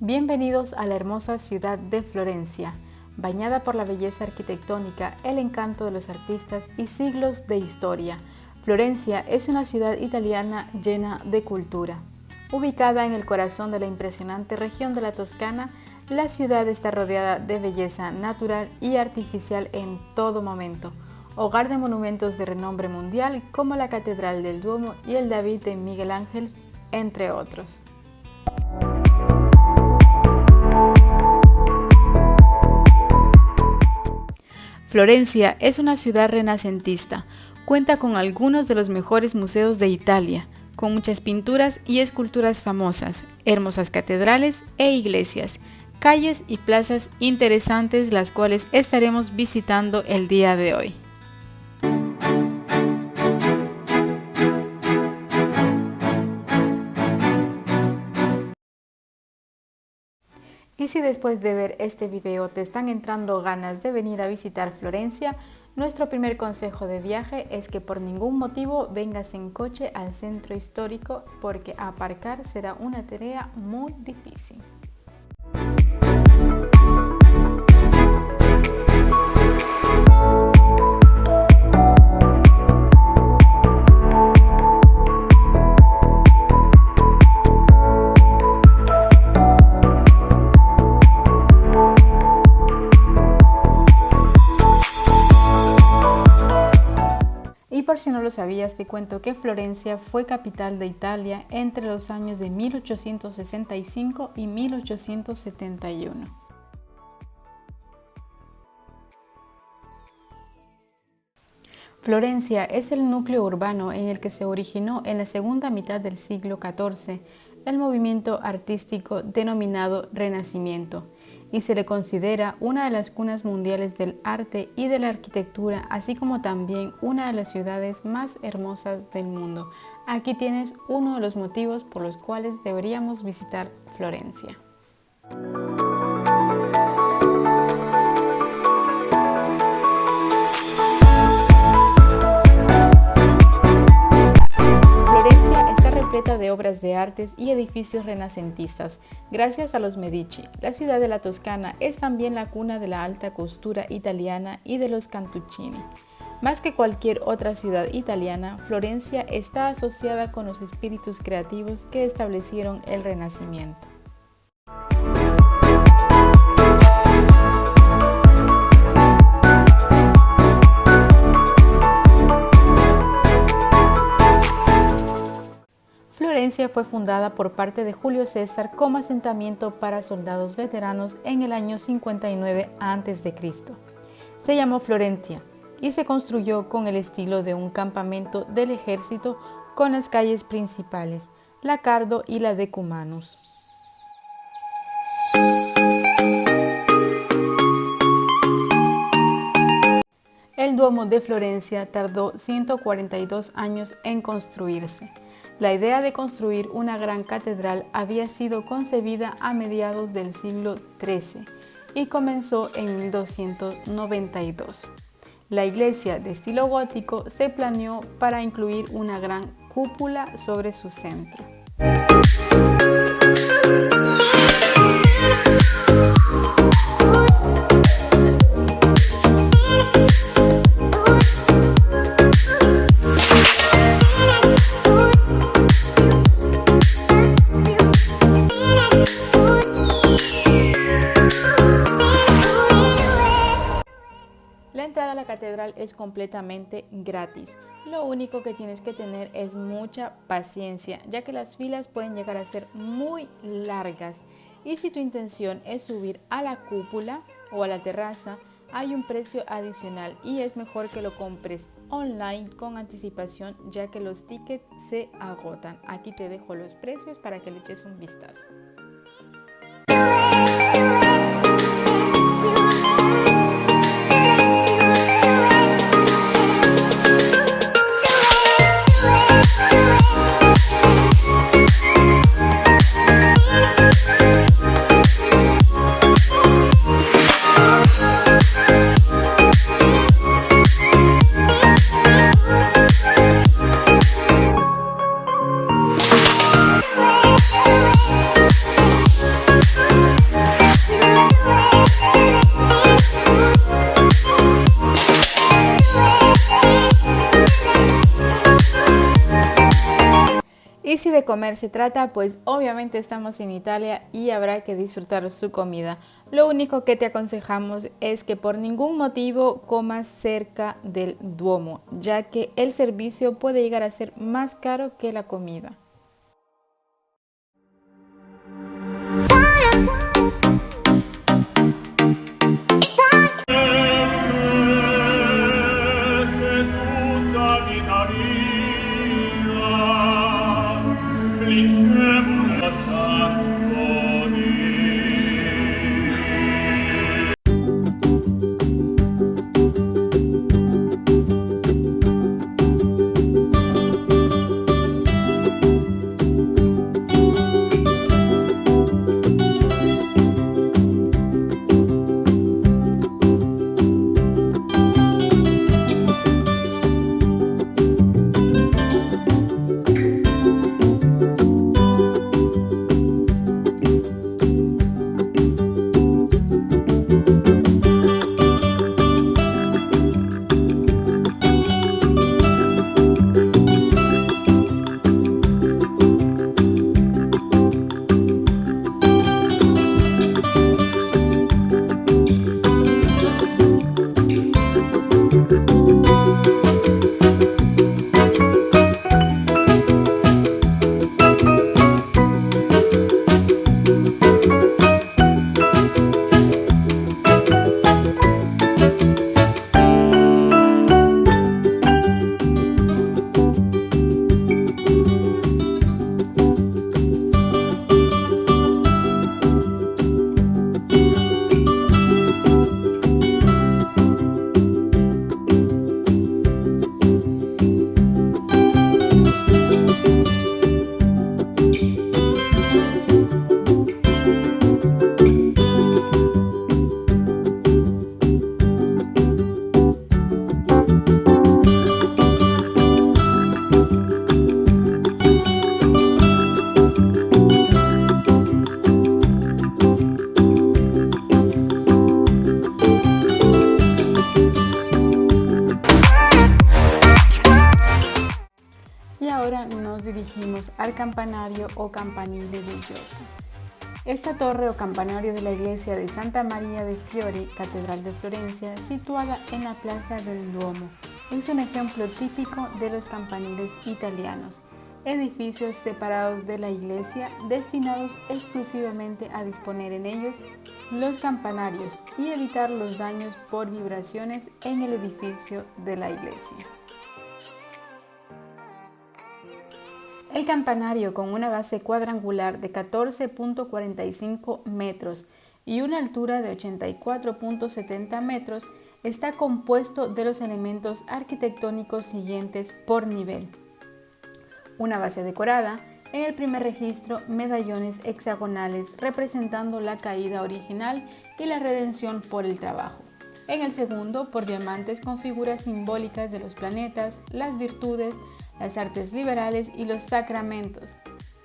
Bienvenidos a la hermosa ciudad de Florencia, bañada por la belleza arquitectónica, el encanto de los artistas y siglos de historia. Florencia es una ciudad italiana llena de cultura. Ubicada en el corazón de la impresionante región de la Toscana, la ciudad está rodeada de belleza natural y artificial en todo momento, hogar de monumentos de renombre mundial como la Catedral del Duomo y el David de Miguel Ángel, entre otros. Florencia es una ciudad renacentista, cuenta con algunos de los mejores museos de Italia, con muchas pinturas y esculturas famosas, hermosas catedrales e iglesias, calles y plazas interesantes las cuales estaremos visitando el día de hoy. Y si después de ver este video te están entrando ganas de venir a visitar Florencia, nuestro primer consejo de viaje es que por ningún motivo vengas en coche al centro histórico porque aparcar será una tarea muy difícil. Por si no lo sabías, te cuento que Florencia fue capital de Italia entre los años de 1865 y 1871. Florencia es el núcleo urbano en el que se originó en la segunda mitad del siglo XIV el movimiento artístico denominado Renacimiento, y se le considera una de las cunas mundiales del arte y de la arquitectura, así como también una de las ciudades más hermosas del mundo. Aquí tienes uno de los motivos por los cuales deberíamos visitar Florencia. De obras de artes y edificios renacentistas. Gracias a los Medici, la ciudad de la Toscana es también la cuna de la alta costura italiana y de los Cantuccini. Más que cualquier otra ciudad italiana, Florencia está asociada con los espíritus creativos que establecieron el Renacimiento. Florencia fue fundada por parte de Julio César como asentamiento para soldados veteranos en el año 59 a.C. Se llamó Florentia y se construyó con el estilo de un campamento del ejército con las calles principales, la Cardo y la Decumanus. El Duomo de Florencia tardó 142 años en construirse. La idea de construir una gran catedral había sido concebida a mediados del siglo XIII y comenzó en 1292. La iglesia de estilo gótico se planeó para incluir una gran cúpula sobre su centro. La catedral es completamente gratis. Lo único que tienes que tener es mucha paciencia, ya que las filas pueden llegar a ser muy largas. Y si tu intención es subir a la cúpula o a la terraza, hay un precio adicional y es mejor que lo compres online con anticipación, ya que los tickets se agotan. Aquí te dejo los precios para que le eches un vistazo. Y si de comer se trata, pues obviamente estamos en Italia y habrá que disfrutar su comida. Lo único que te aconsejamos es que por ningún motivo comas cerca del Duomo, ya que el servicio puede llegar a ser más caro que la comida. Ahora nos dirigimos al campanario o campanile di Giotto. Esta torre o campanario de la iglesia de Santa Maria de Fiori, Catedral de Florencia, situada en la plaza del Duomo, es un ejemplo típico de los campaniles italianos, edificios separados de la iglesia destinados exclusivamente a disponer en ellos los campanarios y evitar los daños por vibraciones en el edificio de la iglesia. El campanario, con una base cuadrangular de 14.45 metros y una altura de 84.70 metros, está compuesto de los elementos arquitectónicos siguientes por nivel. Una base decorada, en el primer registro medallones hexagonales representando la caída original y la redención por el trabajo. En el segundo, por diamantes con figuras simbólicas de los planetas, las virtudes, las artes liberales y los sacramentos.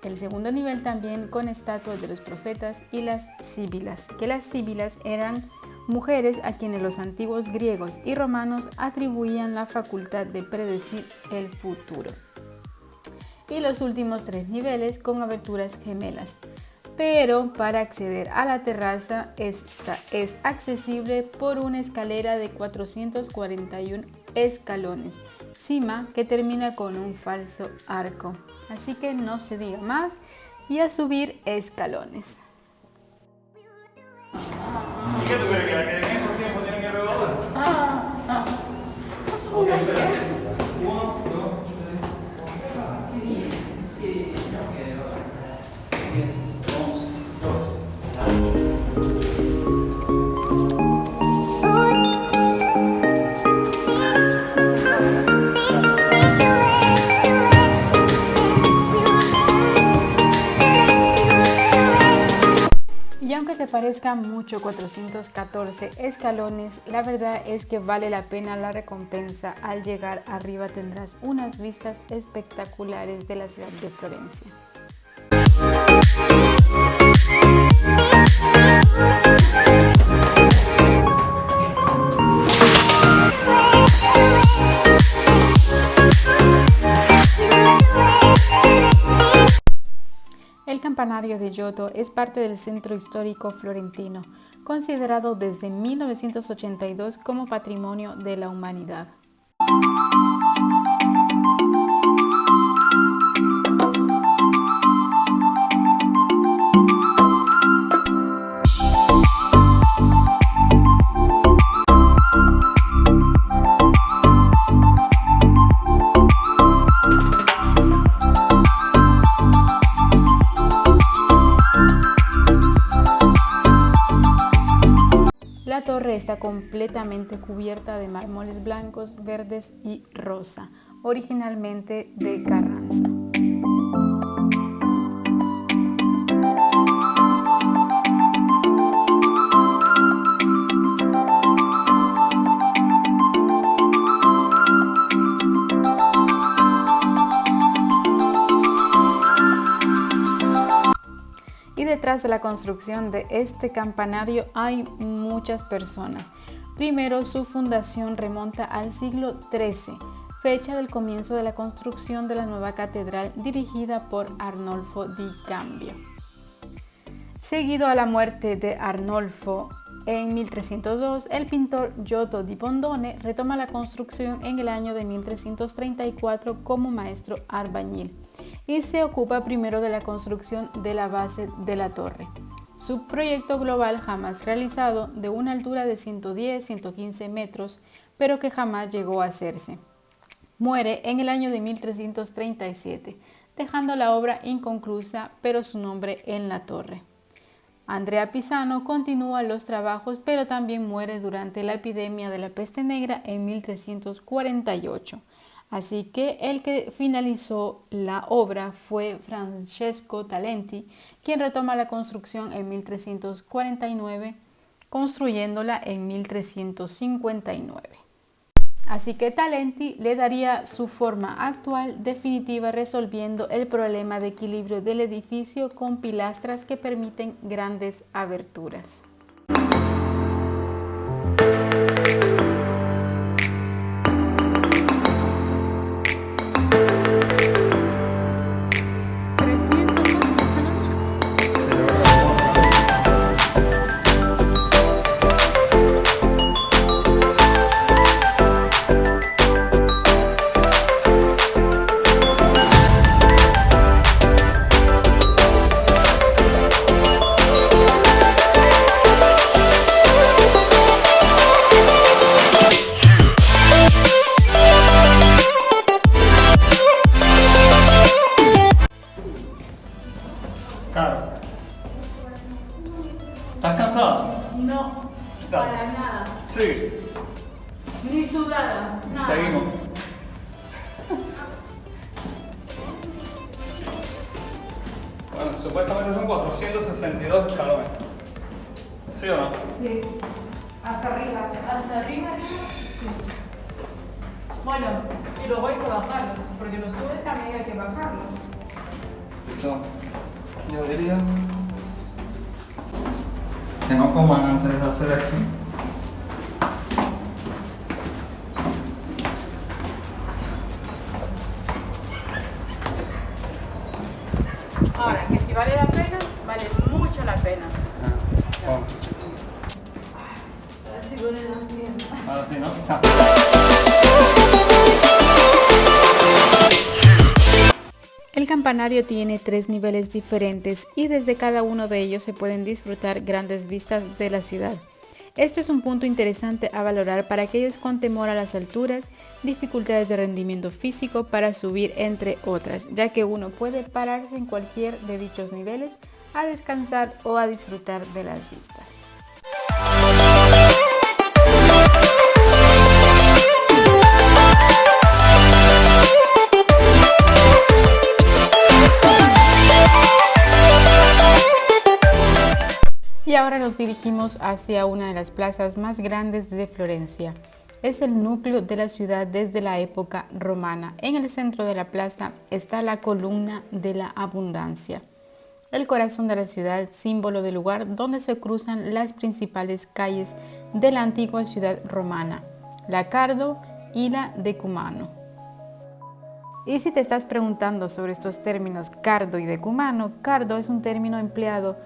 El segundo nivel también con estatuas de los profetas y las síbilas, que las síbilas eran mujeres a quienes los antiguos griegos y romanos atribuían la facultad de predecir el futuro. Y los últimos tres niveles con aberturas gemelas. Pero para acceder a la terraza, esta es accesible por una escalera de 441 escalones, cima que termina con un falso arco. Así que no se diga más y a subir escalones. Y aunque te parezca mucho 414 escalones, la verdad es que vale la pena la recompensa. Al llegar arriba tendrás unas vistas espectaculares de la ciudad de Florencia. campanario de Giotto es parte del centro histórico florentino, considerado desde 1982 como Patrimonio de la Humanidad. La torre está completamente cubierta de mármoles blancos, verdes y rosa, originalmente de Carranza. Y detrás de la construcción de este campanario hay muchas personas. Primero, su fundación remonta al siglo XIII, fecha del comienzo de la construcción de la nueva catedral dirigida por Arnolfo di Cambio. Seguido a la muerte de Arnolfo, en 1302, el pintor Giotto di Bondone retoma la construcción en el año de 1334 como maestro albañil y se ocupa primero de la construcción de la base de la torre, su proyecto global jamás realizado de una altura de 110-115 metros, pero que jamás llegó a hacerse. Muere en el año de 1337, dejando la obra inconclusa, pero su nombre en la torre. Andrea Pisano continúa los trabajos, pero también muere durante la epidemia de la peste negra en 1348. Así que el que finalizó la obra fue Francesco Talenti, quien retoma la construcción en 1349, construyéndola en 1359. Así que Talenti le daría su forma actual definitiva, resolviendo el problema de equilibrio del edificio con pilastras que permiten grandes aberturas. Claro. ¿Estás cansada? No, Dale. para nada. Sí. Ni sudada, nada. Seguimos. Bueno, supuestamente son 462 escalones. ¿Sí o no? Sí, hasta arriba, hasta arriba, sí. Bueno, y luego hay que bajarlos, porque los subes también hay que bajarlos. Eso, yo diría que no coman antes de hacer esto. Ahora, que si vale la pena, vale mucho la pena. Vamos. Ahora sí duelen las piernas. Ahora sí, ¿no? El campanario tiene 3 niveles diferentes y desde cada uno de ellos se pueden disfrutar grandes vistas de la ciudad. Esto es un punto interesante a valorar para aquellos con temor a las alturas, dificultades de rendimiento físico para subir, entre otras, ya que uno puede pararse en cualquier de dichos niveles a descansar o a disfrutar de las vistas. Y ahora nos dirigimos hacia una de las plazas más grandes de Florencia. Es el núcleo de la ciudad desde la época romana. En el centro de la plaza está la columna de la abundancia, el corazón de la ciudad, símbolo del lugar donde se cruzan las principales calles de la antigua ciudad romana, la Cardo y la Decumano. Y si te estás preguntando sobre estos términos cardo y decumano, cardo es un término empleado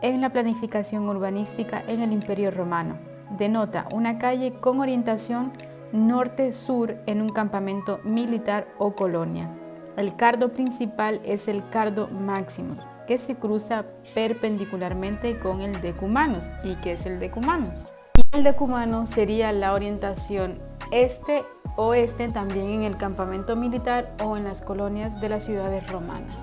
en la planificación urbanística en el Imperio Romano. Denota una calle con orientación norte-sur en un campamento militar o colonia. El cardo principal es el cardo maximus, que se cruza perpendicularmente con el decumanus. ¿Y qué es el decumanus? El decumano sería la orientación este-oeste también en el campamento militar o en las colonias de las ciudades romanas.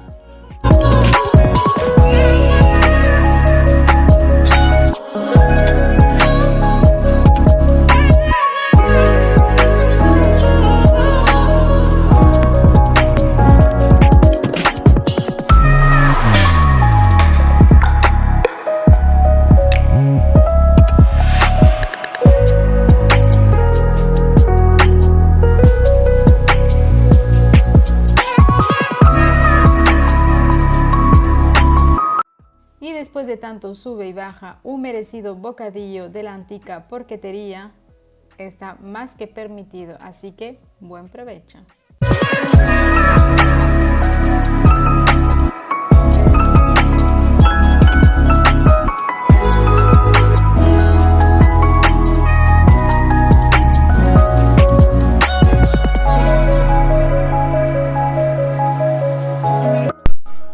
Después de tanto sube y baja, un merecido bocadillo de la antica porquetería está más que permitido, así que buen provecho.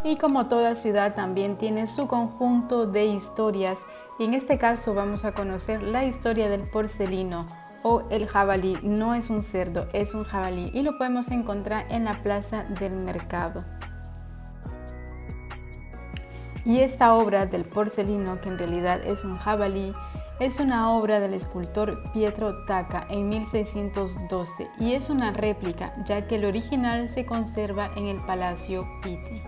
Y como toda ciudad también tiene su conjunto de historias, y en este caso vamos a conocer la historia del porcelino o el jabalí. No es un cerdo, es un jabalí y lo podemos encontrar en la plaza del mercado. Y esta obra del porcelino, que en realidad es un jabalí, es una obra del escultor Pietro Tacca en 1612 y es una réplica, ya que el original se conserva en el Palacio Pitti.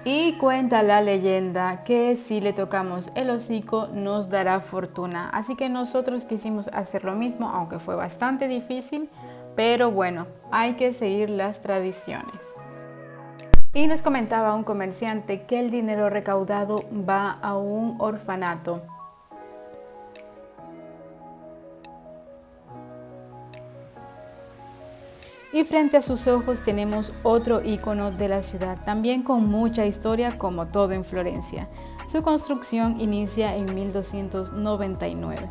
Y cuenta la leyenda que si le tocamos el hocico nos dará fortuna. Así que nosotros quisimos hacer lo mismo, aunque fue bastante difícil, pero bueno, hay que seguir las tradiciones. Y nos comentaba un comerciante que el dinero recaudado va a un orfanato. Y frente a sus ojos tenemos otro icono de la ciudad, también con mucha historia como todo en Florencia. Su construcción inicia en 1299.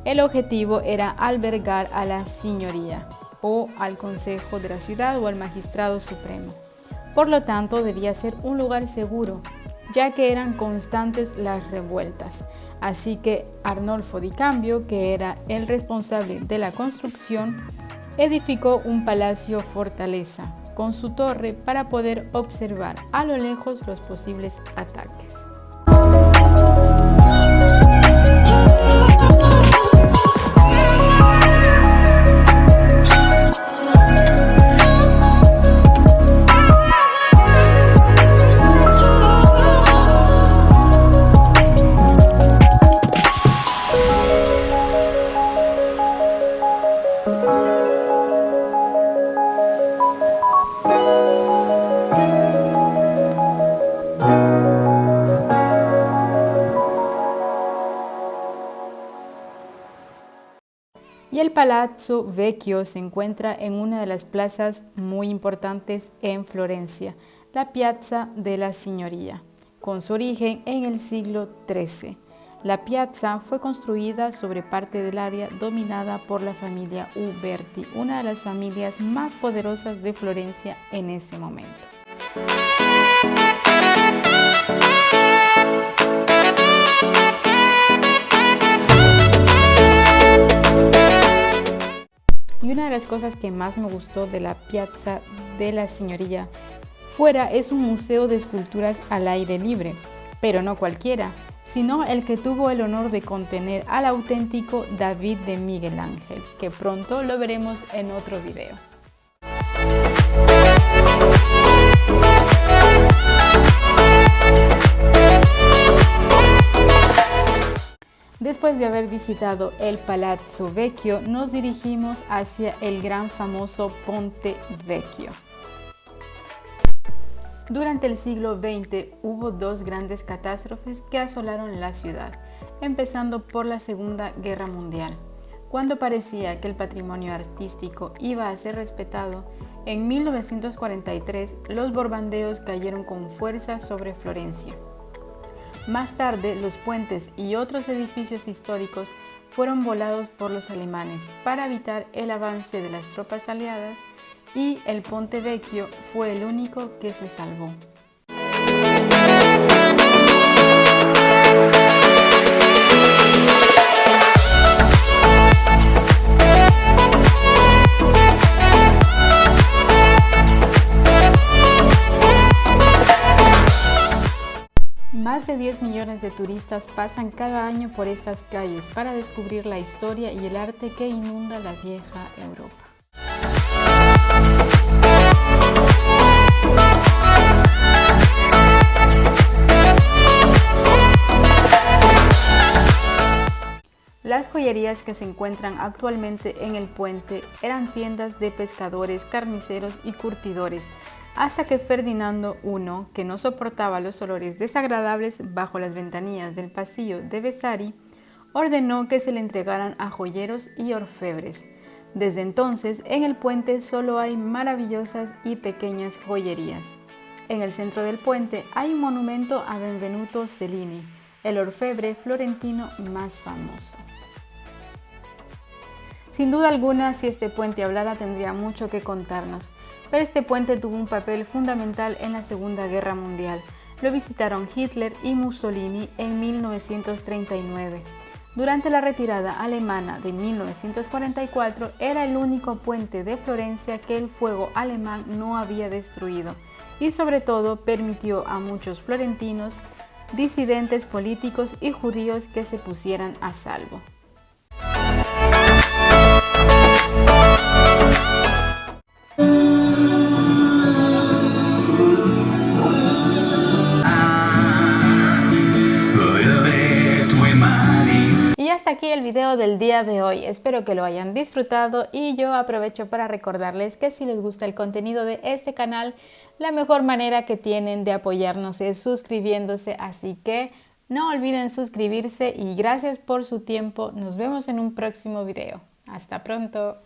El objetivo era albergar a la signoría o al consejo de la ciudad o al magistrado supremo. Por lo tanto, debía ser un lugar seguro, ya que eran constantes las revueltas. Así que Arnolfo di Cambio, que era el responsable de la construcción, edificó un palacio fortaleza con su torre para poder observar a lo lejos los posibles ataques. Y el Palazzo Vecchio se encuentra en una de las plazas muy importantes en Florencia, la Piazza della Signoria, con su origen en el siglo XIII. La piazza fue construida sobre parte del área dominada por la familia Uberti, una de las familias más poderosas de Florencia en ese momento. Y una de las cosas que más me gustó de la Piazza della Signoria fuera es un museo de esculturas al aire libre, pero no cualquiera, sino el que tuvo el honor de contener al auténtico David de Miguel Ángel, que pronto lo veremos en otro video. Después de haber visitado el Palazzo Vecchio, nos dirigimos hacia el gran famoso Ponte Vecchio. Durante el siglo XX hubo dos grandes catástrofes que asolaron la ciudad, empezando por la Segunda Guerra Mundial. Cuando parecía que el patrimonio artístico iba a ser respetado, en 1943 los borbandeos cayeron con fuerza sobre Florencia. Más tarde, los puentes y otros edificios históricos fueron volados por los alemanes para evitar el avance de las tropas aliadas y el Ponte Vecchio fue el único que se salvó. Más de 10 millones de turistas pasan cada año por estas calles para descubrir la historia y el arte que inunda la vieja Europa. Las joyerías que se encuentran actualmente en el puente eran tiendas de pescadores, carniceros y curtidores, hasta que Ferdinando I, que no soportaba los olores desagradables bajo las ventanillas del pasillo de Vasari, ordenó que se le entregaran a joyeros y orfebres. Desde entonces, en el puente solo hay maravillosas y pequeñas joyerías. En el centro del puente hay un monumento a Benvenuto Cellini, el orfebre florentino más famoso. Sin duda alguna, si este puente hablara, tendría mucho que contarnos, pero este puente tuvo un papel fundamental en la Segunda Guerra Mundial. Lo visitaron Hitler y Mussolini en 1939. Durante la retirada alemana de 1944, era el único puente de Florencia que el fuego alemán no había destruido y sobre todo permitió a muchos florentinos, disidentes políticos y judíos que se pusieran a salvo. Y hasta aquí el video del día de hoy. Espero que lo hayan disfrutado y yo aprovecho para recordarles que si les gusta el contenido de este canal, la mejor manera que tienen de apoyarnos es suscribiéndose, así que no olviden suscribirse y gracias por su tiempo. Nos vemos en un próximo video. Hasta pronto.